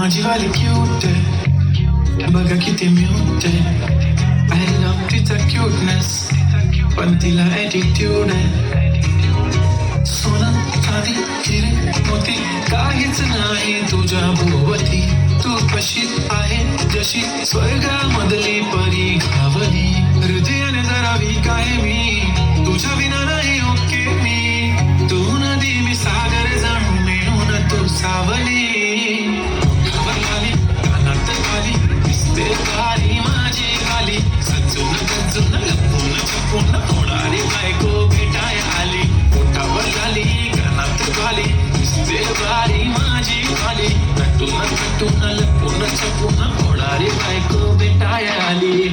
माझी वाली क्यूट बघा किती म्यूट आय लव्ह तिचा क्यूटनेस पण तिला ॲटिट्यूड सोनं चांदी हिरे मोती काहीच नाही तुझ्या भोवती तू कशी आहे जशी स्वर्गामधली परी घावली हृदयाने जरा वीक आहे मी तुझ्या विना नाही ओके मी तू नदी मी सागर जाणू मिळून तू सावली गाली माझी गाली सजून गजून लपून छपून होणारी बायको भेटाय आली पोटावर गाली कानात गाली दिसते गाली माझी गाली नटून नटून लपून छपून होणारी बायको भेटाय आली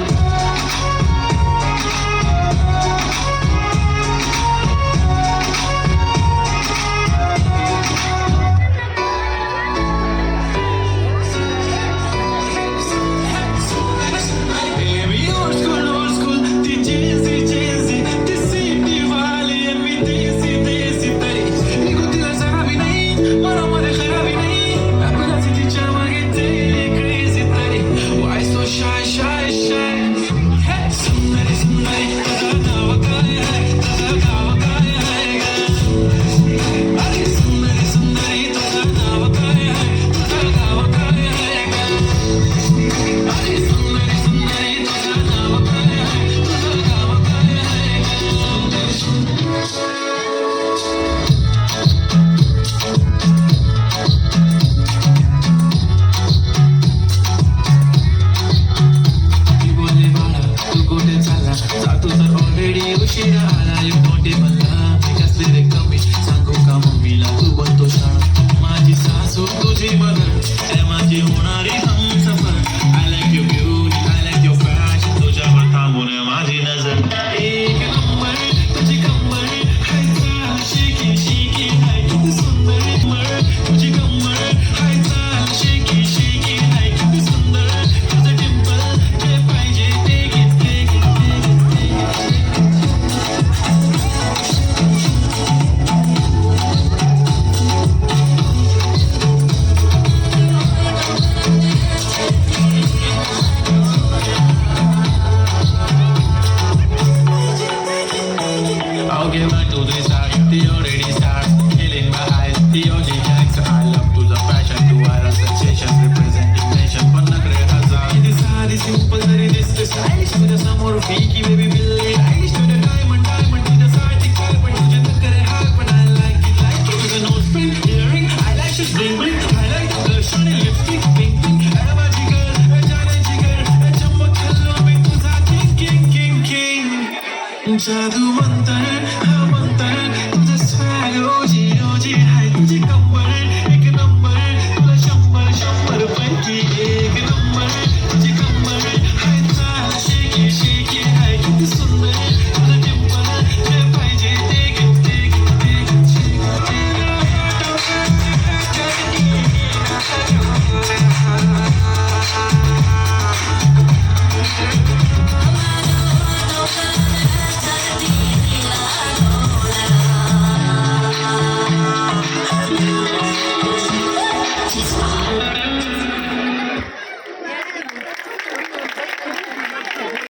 उशिरा आला मोठे मला कसले रे कमी सांगू का मम्मीला तू बनतो शाळा माझी सासू तुझी मदर माझी होणारी Humsafar I like your beauty I like your fashion तुझ्यावर थांबून माझी नजर एक नंबर तुझी कंबर हाय शेकी शेकी हाय किती सुंदर मर तुझी कंबर हाय चाल शेकी शेकी हाय किती सुंदर तुझं टिंपल जे पाहिजे ते घेते I'll get back to this side, the already starts killing my eyes, the OG Jackson. I love to the fashion, to our sensation, representing nation. पण नखरे हजार किती साधी simple जरी दिसते stylish तुझ्या समोर फीकी baby बिल्ली stylish तुझ्या diamond तुझ्यासाठी काय पण तुझे नखरे हाय पण I like it तुझं nose print earring eyelashes bling bling I like the blush on your lipstick pink pink अरे माझी girl जाण्याची girl चमक हल्लो मी तुझा king जादू म्हणता